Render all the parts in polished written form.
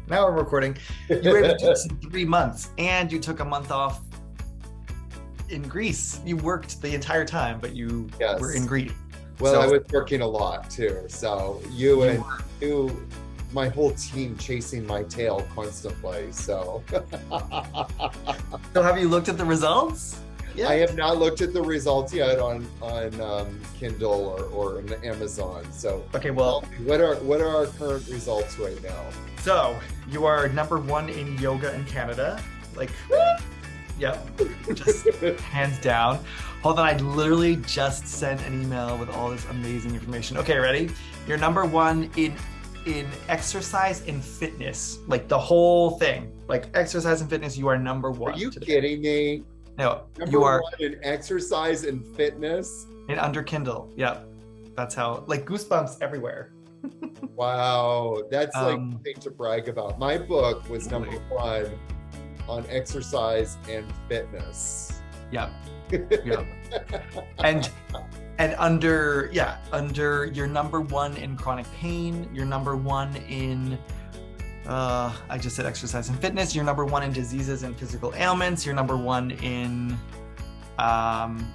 Now we're recording. You were able to do this in 3 months, and you took a month off in Greece. You worked the entire time, but you were in Yes. Greece. Well, I So was working a lot too. So you, my whole team chasing my tail constantly. So so have you looked at the results? I Yeah. have not looked at the results yet on Kindle or on Amazon. So Okay, tell well, me, what are our current results right now? so you are #1 in yoga in Canada. Like, yep, just hands down. Hold on, I literally just sent an email with all this amazing information. Okay, ready? You're #1 in exercise and fitness, like the whole thing. Like exercise and fitness, you are number Are one you today. kidding me? No, Number you are one in exercise and fitness. in under Kindle. Yep. That's how, like, goosebumps everywhere. Wow, that's like Um, something to brag about. My book was number one on exercise and fitness. yep. Yep. And under you're #1 in chronic pain, you're #1 in I just said exercise and fitness, you're #1 in diseases and physical ailments, you're #1 in um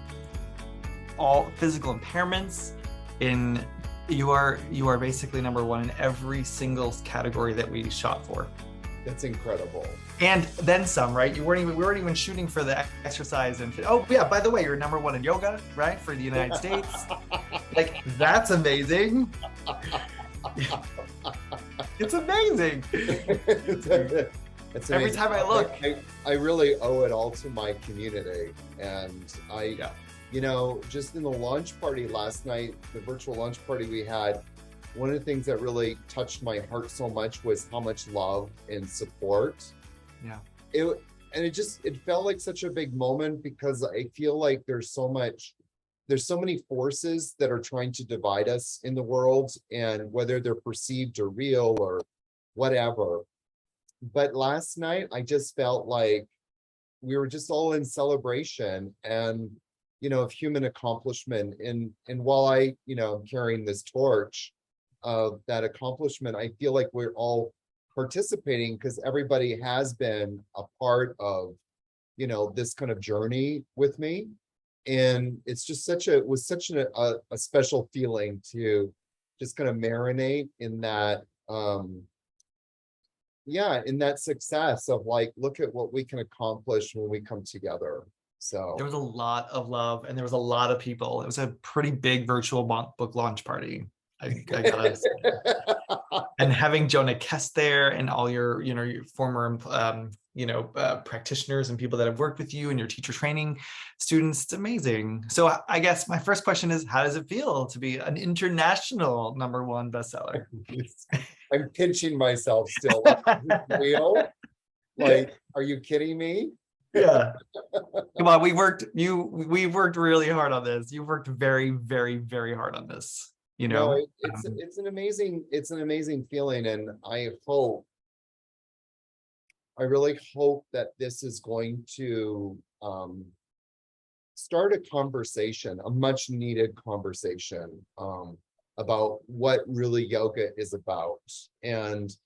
all physical impairments, in you are basically #1 in every single category that we shot for. That's incredible. And then some, right? We weren't even shooting for the exercise and oh yeah, by the way, you're #1 in yoga, right? For the United States. Like, that's amazing. It's amazing. That's Every amazing. time I look. I really owe it all to my community. And Yeah. just in the launch party last night, the virtual launch party we had, one of the things that really touched my heart so much was how much love and support. Yeah. It felt like such a big moment because I feel like there's so many forces that are trying to divide us in the world, and whether they're perceived or real or whatever. But last night I just felt like we were just all in celebration and of human accomplishment. And while I'm carrying this torch of that accomplishment, I feel like we're all participating because everybody has been a part of this kind of journey with me. And it's just it was such a special feeling to just kind of marinate in that in that success of like, look at what we can accomplish when we come together. There So was a lot of love and there was a lot of people. It was a pretty big virtual book launch party. I gotta say. And having Jonah Kest there and all your former practitioners and people that have worked with you and your teacher training students, it's amazing. So I guess my first question is, how does it feel to be an international #1 bestseller? I'm pinching myself still. Like, is this real? Like, are you kidding me? Yeah. Come on, we worked really hard on this. You worked very, very, very hard on this. No, it's an amazing feeling, and I really hope that this is going to start a conversation, a much needed conversation about what really yoga is about. And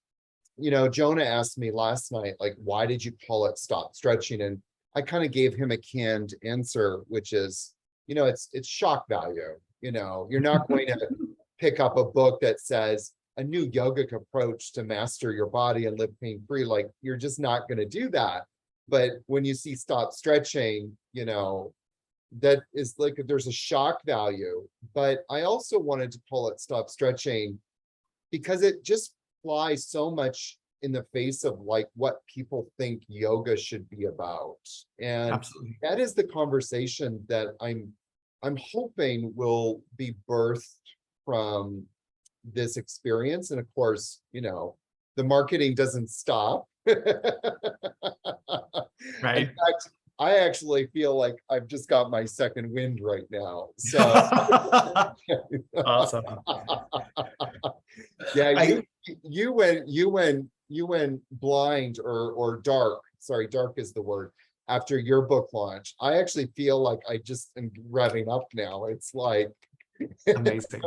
Jonah asked me last night, like, why did you call it Stop Stretching? And I kind of gave him a canned answer, which is, it's shock value. You're not going to pick up a book that says a new yogic approach to master your body and live pain-free. Like, you're just not going to do that. But when you see Stop Stretching, that is like, there's a shock value. But I also wanted to call it Stop Stretching because it just flies so much in the face of like what people think yoga should be about. And Absolutely. that is the conversation that I'm hoping will be birthed from this experience. And of course, the marketing doesn't stop. Right. In fact, I actually feel like I've just got my second wind right now. So Awesome. yeah, you went blind or dark. Sorry, dark is the word. After your book launch, I actually feel like I just am revving up now. It's like Amazing.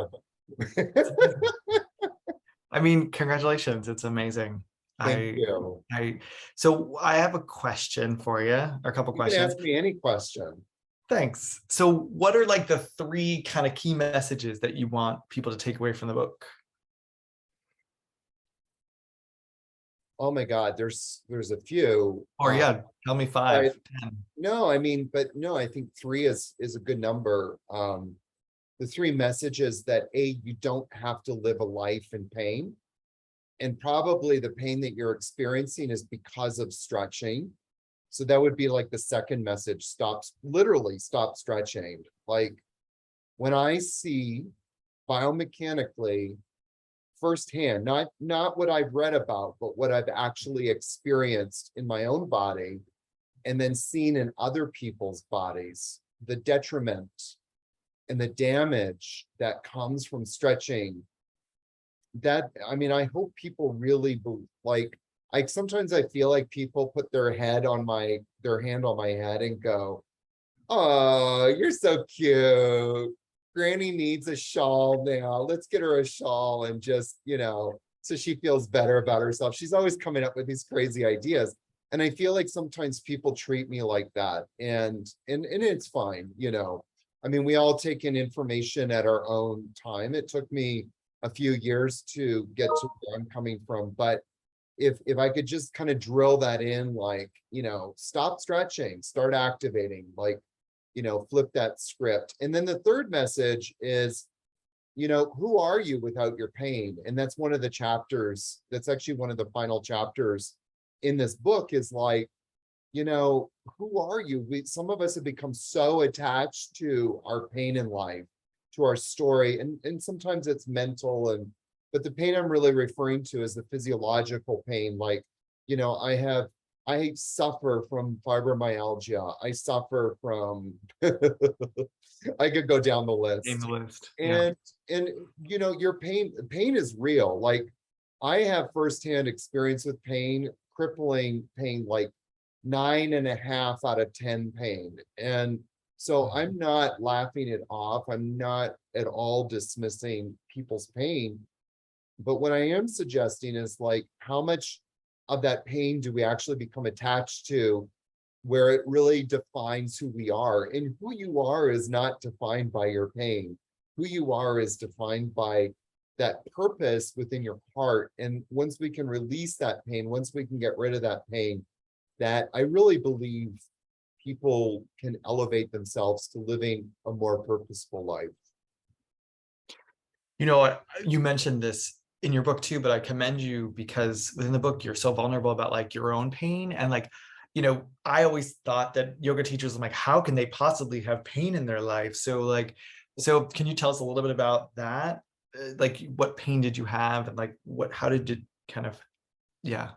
I mean, congratulations. It's amazing. Thank I, you. so I have a question for you, or a couple You can questions. ask me any question. Thanks. So what are like the three kind of key messages that you want people to take away from the book? Oh my God, there's a few. Or yeah, tell me Right. 5, 10. No, I mean, but no, I think three is a good number. The three messages that you don't have to live a life in pain. And probably the pain that you're experiencing is because of stretching. So that would be like the second message, literally stop stretching. Like when I see biomechanically firsthand, not what I've read about, but what I've actually experienced in my own body, and then seen in other people's bodies, the detriment and the damage that comes from stretching. That, I mean, I hope people really like, sometimes I feel like people put their hand on my head and go, oh, you're so cute. Granny needs a shawl now. Let's get her a shawl and just, so she feels better about herself. She's always coming up with these crazy ideas. And I feel like sometimes people treat me like that. And it's fine, I mean, we all take in information at our own time. It took me a few years to get to where I'm coming from. But if I could just kind of drill that in, like, stop stretching, start activating, like, flip that script. And then the third message is, who are you without your pain? And that's one of the chapters, that's actually one of the final chapters in this book, is like, who are you? Some of us have become so attached to our pain in life, to our story, and sometimes it's mental, but the pain I'm really referring to is the physiological pain. Like, I suffer from fibromyalgia. I suffer from, I could go down the Name list. the list. Yeah. And your pain is real. Like, I have firsthand experience with pain, crippling pain, like 9.5 out of 10 pain. And so I'm not laughing it off. I'm not at all dismissing people's pain. But what I am suggesting is, like, how much of that pain do we actually become attached to, where it really defines who we are? And who you are is not defined by your pain. Who you are is defined by that purpose within your heart. And once we can release that pain, once we can get rid of that pain, that I really believe people can elevate themselves to living a more purposeful life. You mentioned this in your book too, but I commend you because within the book, you're so vulnerable about like your own pain. And like, I always thought that yoga teachers, I'm like, how can they possibly have pain in their life? So can you tell us a little bit about that? Like, what pain did you have? And like, how did it kind of, yeah.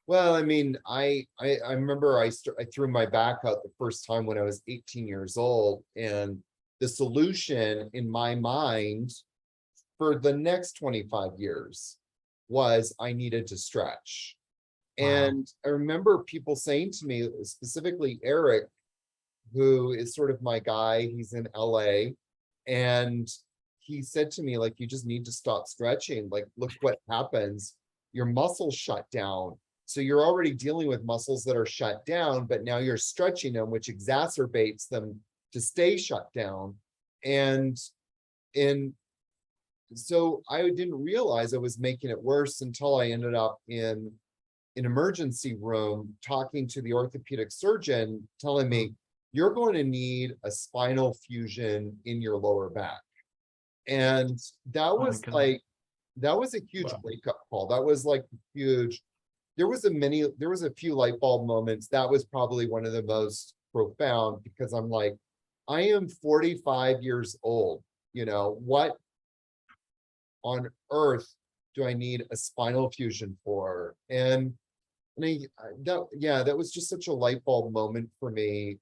Well, I mean, I remember I threw my back out the first time when I was 18 years old, and the solution in my mind for the next 25 years was I needed to stretch. Wow. And I remember people saying to me, specifically Eric, who is sort of my guy, he's in LA, and he said to me, like, you just need to stop stretching. Like, look what happens. Your muscles shut down. So you're already dealing with muscles that are shut down, but now you're stretching them, which exacerbates them to stay shut down. And so I didn't realize I was making it worse until I ended up in an emergency room talking to the orthopedic surgeon, telling me, you're going to need a spinal fusion in your lower back. And that was like, that was a huge wake-up call. That was like huge. There was a few light bulb moments. That was probably one of the most profound, because I'm like, I am 45 years old. What on earth do I need a spinal fusion for? And that was just such a light bulb moment for me,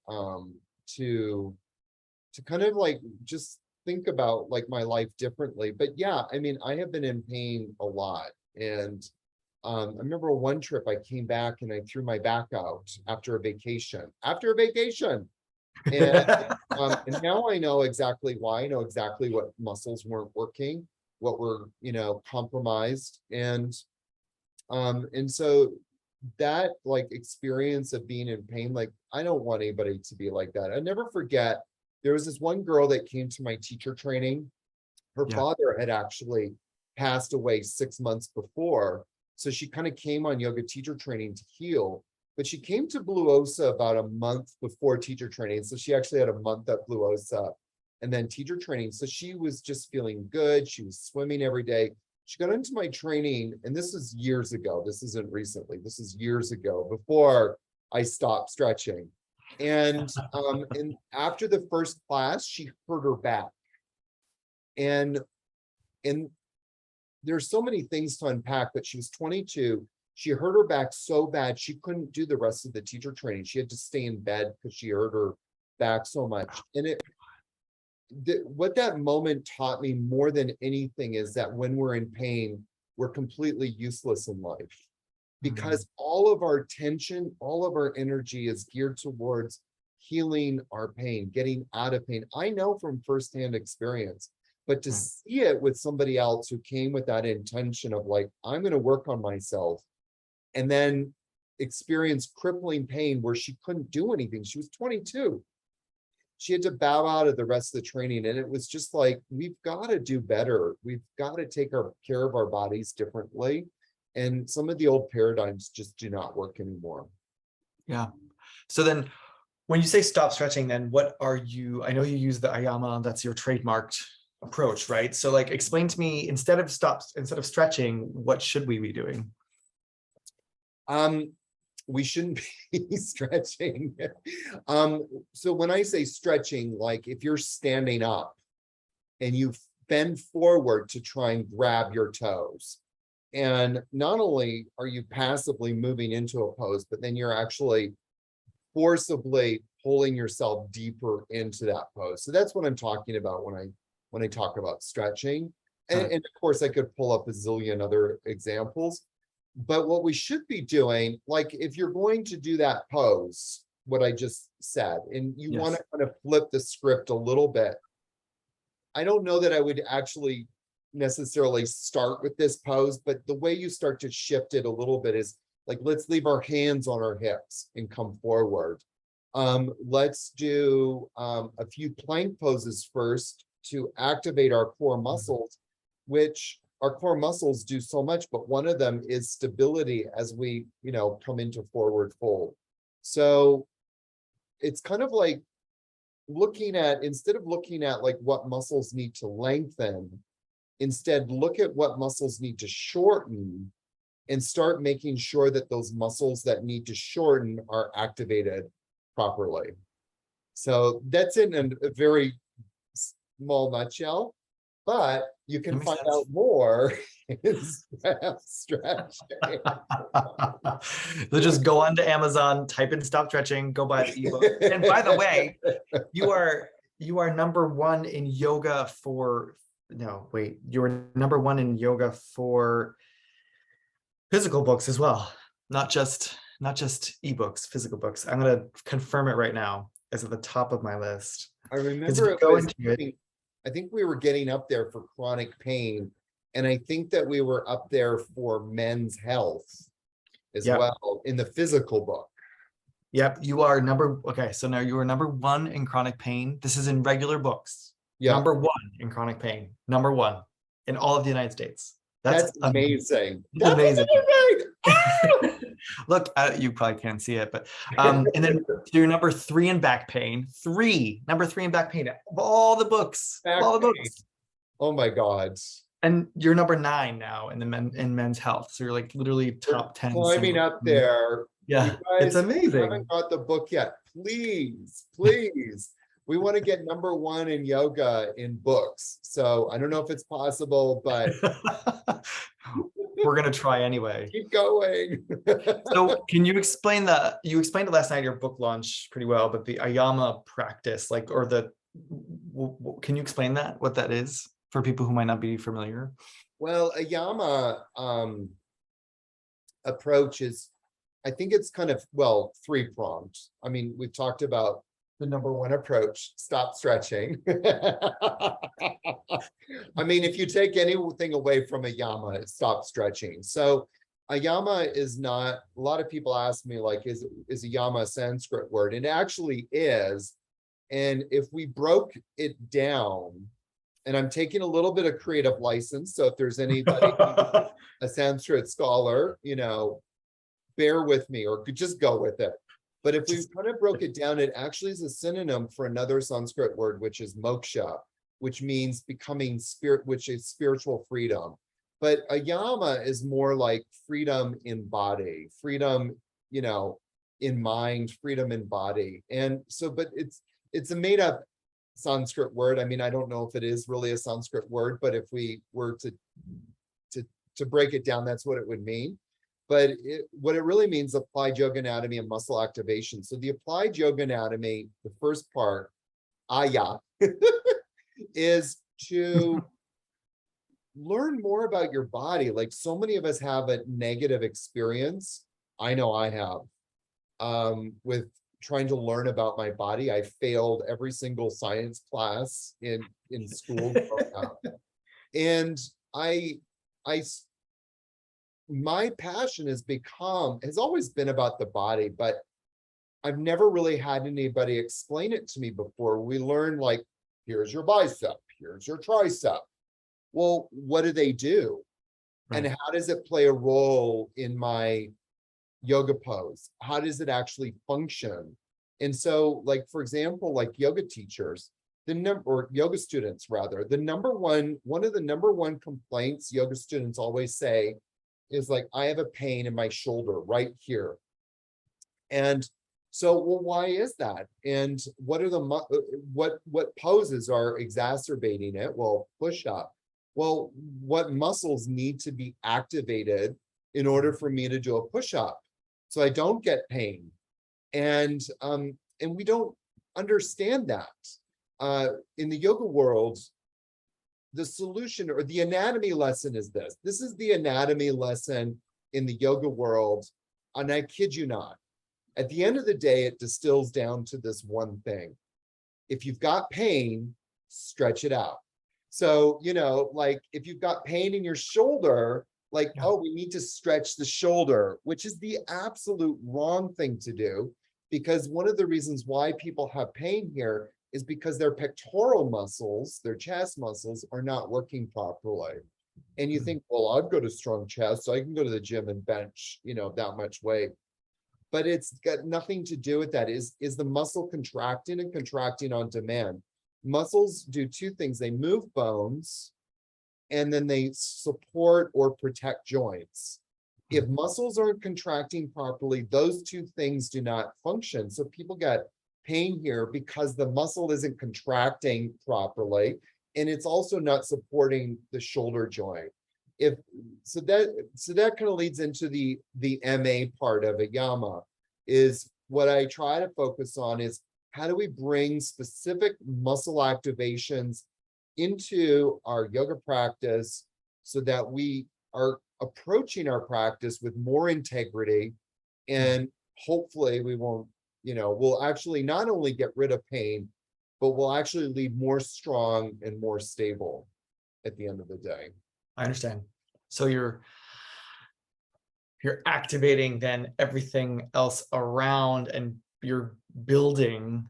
to kind of like just think about like my life differently. But yeah, I mean, I have been in pain a lot. And I remember one trip I came back and I threw my back out after a vacation. And now I know exactly why. I know exactly what muscles weren't working, what were, compromised. And And so that like experience of being in pain, like I don't want anybody to be like that. I never forget, there was this one girl that came to my teacher training. Her Yeah. father had actually passed away 6 months before. So she kind of came on yoga teacher training to heal, but she came to Blue Osa about a month before teacher training. So she actually had a month at Blue Osa and then teacher training. So she was just feeling good. She was swimming every day. She got into my training, and this is years ago. This isn't recently. This is years ago before I stopped stretching. And after the first class, she hurt her back. And there's so many things to unpack, but she was 22. She hurt her back so bad she couldn't do the rest of the teacher training. She had to stay in bed because she hurt her back so much. And what that moment taught me more than anything is that when we're in pain, we're completely useless in life, because all of our attention, all of our energy is geared towards healing our pain, getting out of pain. I know from firsthand experience, but to see it with somebody else who came with that intention of like, I'm going to work on myself, and then experience crippling pain where she couldn't do anything. She was 22. She had to bow out of the rest of the training. And it was just like, we've got to do better. We've got to take care of our bodies differently. And some of the old paradigms just do not work anymore. Yeah. So then when you say stop stretching, then what are you, I know you use the AYAMA, that's your trademarked approach, right? So like, explain to me, instead of stretching, what should we be doing? We shouldn't be stretching. So when I say stretching, like if you're standing up and you bend forward to try and grab your toes, and not only are you passively moving into a pose, but then you're actually forcibly pulling yourself deeper into that pose. So that's what I'm talking about when I talk about stretching. And of course, I could pull up a zillion other examples. But what we should be doing, like if you're going to do that pose, what I just said, and you want to kind of flip the script a little bit, I don't know that I would actually necessarily start with this pose, but the way you start to shift it a little bit is like, let's leave our hands on our hips and come forward. Let's do a few plank poses first to activate our core muscles, which our core muscles do so much, but one of them is stability as we, come into forward fold. So it's kind of like instead of looking at like what muscles need to lengthen, instead look at what muscles need to shorten and start making sure that those muscles that need to shorten are activated properly. So that's in a very small nutshell, but you can find out more in stretching. So just go onto Amazon, type in stop stretching, go buy the ebook. And by the way, you are number one in yoga for, no, wait, you were number one in yoga for physical books as well, not just ebooks, physical books. I'm going to confirm it right now as at the top of my list. I remember I think we were getting up there for chronic pain, and I think that we were up there for men's health as well in the physical book. Yep, you are okay, so now you are number one in chronic pain. This is in regular books. Number one in chronic pain. Number one in all of the United States. That's amazing. That's amazing. Look, you probably can't see it, but and then you're number three in back pain. Number three in back pain of all the books. Oh my God. And you're number 9 now in men's health. So you're like literally top 10. Climbing up there. Yeah, it's amazing. I haven't got the book yet. Please. We want to get number one in yoga in books. So I don't know if it's possible, but we're going to try anyway. Keep going. So can you explain you explained it last night at your book launch pretty well, but the AYAMA practice, can you explain what that is for people who might not be familiar? Well, AYAMA approach is, I think it's kind of, three-pronged. I mean, we've talked about the number one approach, stop stretching. I mean, if you take anything away from AYAMA, it's stop stretching. So AYAMA is not, a lot of people ask me, like, is AYAMA a Sanskrit word? It actually is. And if we broke it down, and I'm taking a little bit of creative license, so if there's anybody, a Sanskrit scholar, bear with me or could just go with it. But if we kind of broke it down, it actually is a synonym for another Sanskrit word, which is moksha, which means becoming spirit, which is spiritual freedom. But AYAMA is more like freedom in body, freedom, in mind, freedom in body. And so, but it's a made up Sanskrit word. I mean, I don't know if it is really a Sanskrit word, but if we were to break it down, that's what it would mean. But what it really means, applied yoga anatomy and muscle activation. So the applied yoga anatomy, the first part, aya, is to learn more about your body. Like so many of us have a negative experience. I know I have, with trying to learn about my body. I failed every single science class in school growing up. And my passion has always been about the body, but I've never really had anybody explain it to me before. We learn like, here's your bicep, here's your tricep. Well, what do they do? Right. And how does it play a role in my yoga pose? How does it actually function? And so, like, for example, like yoga teachers, or yoga students rather, one of the number one complaints yoga students always say is like, I have a pain in my shoulder right here. And so, well, why is that? And what are what poses are exacerbating it? Well, push up. Well, what muscles need to be activated in order for me to do a push up so I don't get pain? And we don't understand that. In the yoga world, the solution or the anatomy lesson is this. This is the anatomy lesson in the yoga world. And I kid you not, at the end of the day, it distills down to this one thing. If you've got pain, stretch it out. So, like if you've got pain in your shoulder, like, oh, we need to stretch the shoulder, which is the absolute wrong thing to do. Because one of the reasons why people have pain here is because their pectoral muscles, their chest muscles, are not working properly. And you think, well, I've got a strong chest, so I can go to the gym and bench, that much weight. But it's got nothing to do with that. Is the muscle contracting and contracting on demand? Muscles do two things. They move bones, and then they support or protect joints. If muscles aren't contracting properly, those two things do not function. So people get pain here because the muscle isn't contracting properly, and it's also not supporting the shoulder joint. So that kind of leads into the MA part of AYAMA. Is what I try to focus on is how do we bring specific muscle activations into our yoga practice so that we are approaching our practice with more integrity, and hopefully we won't, we'll actually not only get rid of pain, but we'll actually lead more strong and more stable at the end of the day. I understand. So you're activating then everything else around, and you're building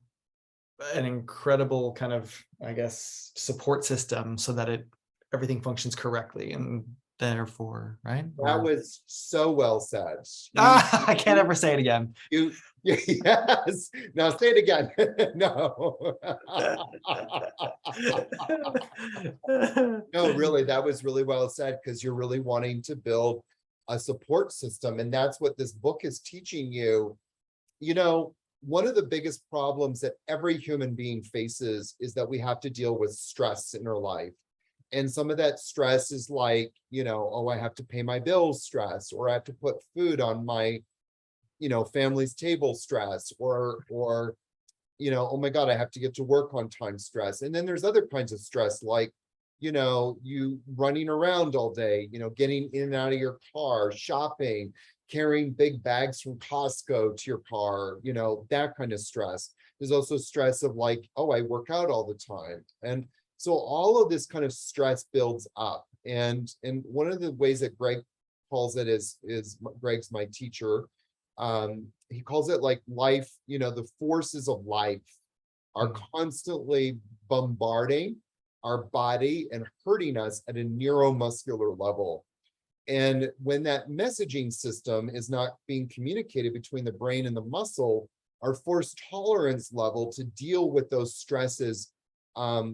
an incredible kind of, I guess, support system so that everything functions correctly, and therefore, right? That was so well said. I can't ever say it again. Yes. Now say it again. No. No, really, that was really well said, because you're really wanting to build a support system. And that's what this book is teaching you. One of the biggest problems that every human being faces is that we have to deal with stress in our life. And some of that stress is like, oh, I have to pay my bills stress, or I have to put food on my, family's table stress, or, oh my God, I have to get to work on time stress. And then there's other kinds of stress, like, you running around all day, getting in and out of your car, shopping, carrying big bags from Costco to your car, that kind of stress. There's also stress of like, oh, I work out all the time. And so all of this kind of stress builds up. And one of the ways that Greg calls it is Greg's my teacher. He calls it like life, the forces of life are constantly bombarding our body and hurting us at a neuromuscular level. And when that messaging system is not being communicated between the brain and the muscle, our force tolerance level to deal with those stresses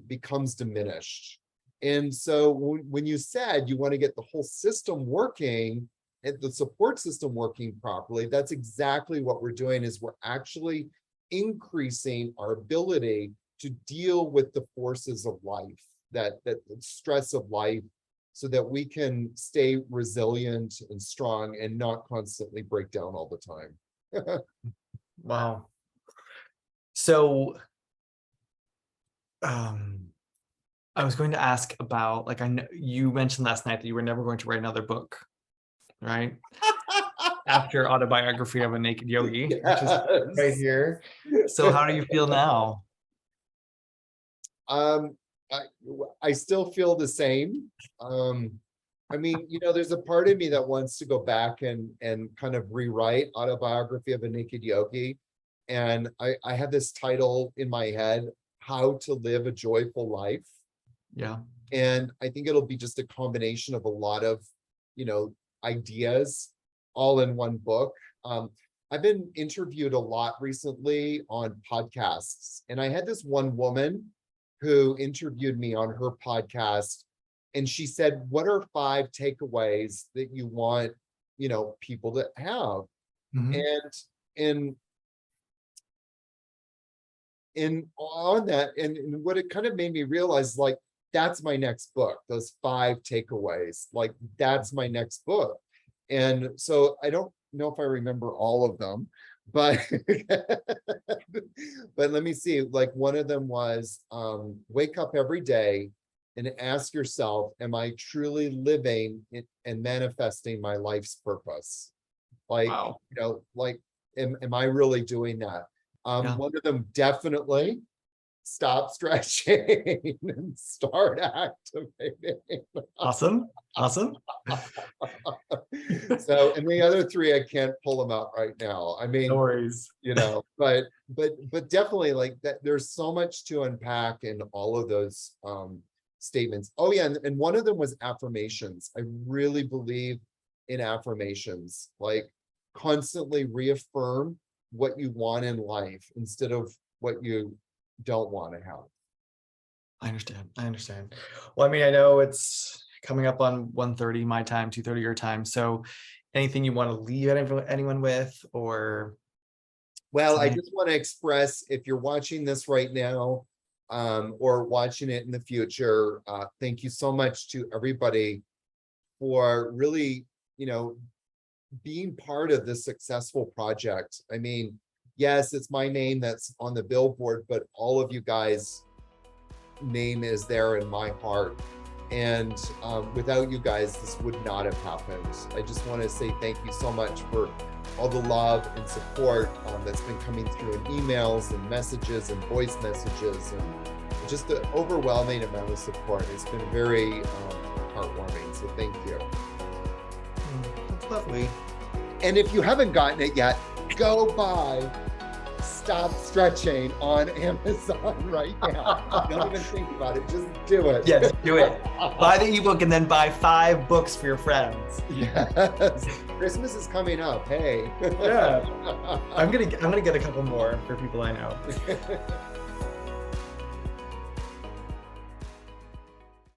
becomes diminished. And so when you said you want to get the whole system working, and the support system working properly, that's exactly what we're doing, is we're actually increasing our ability to deal with the forces of life, that stress of life, so that we can stay resilient and strong and not constantly break down all the time. Wow. So, I was going to ask about, like, I know you mentioned last night that you were never going to write another book, right? After Autobiography of a Naked Yogi, which is right here. So how do you feel now? I still feel the same. I mean, there's a part of me that wants to go back and kind of rewrite Autobiography of a Naked Yogi. And I have this title in my head, How to Live a Joyful Life. Yeah. And I think it'll be just a combination of a lot of, ideas all in one book. I've been interviewed a lot recently on podcasts, and I had this one woman who interviewed me on her podcast, and she said, what are 5 takeaways that you want, people to have? And on that, and what it kind of made me realize, like, that's my next book, those 5 takeaways, like, that's my next book. And so I don't know if I remember all of them, but but let me see. Like, one of them was wake up every day and ask yourself, am I truly living and manifesting my life's purpose? Like, wow. Like, am I really doing that? Yeah. One of them, definitely stop stretching and start activating. Awesome. So, and the other 3, I can't pull them out right now. I mean, no worries. But definitely, like, that, there's so much to unpack in all of those statements. Oh yeah, and one of them was affirmations. I really believe in affirmations, like, constantly reaffirm what you want in life instead of what you don't want to have. I understand. Well, I mean, I know it's coming up on 1:30 my time, 2:30 your time. So anything you want to leave anyone with, or? Well, I just want to express, if you're watching this right now, or watching it in the future, thank you so much to everybody for really, being part of this successful project. I mean, yes, it's my name that's on the billboard, but all of you guys' name is there in my heart. And without you guys, this would not have happened. I just want to say thank you so much for all the love and support that's been coming through in emails and messages and voice messages, and just the overwhelming amount of support. It's been very heartwarming. So thank you. That's lovely. And if you haven't gotten it yet, go buy Stop Stretching on Amazon right now. Don't even think about it. Just do it. Yes, do it. Buy the ebook and then buy 5 books for your friends. Yes. Christmas is coming up. Hey. Yeah. I'm gonna get a couple more for people I know.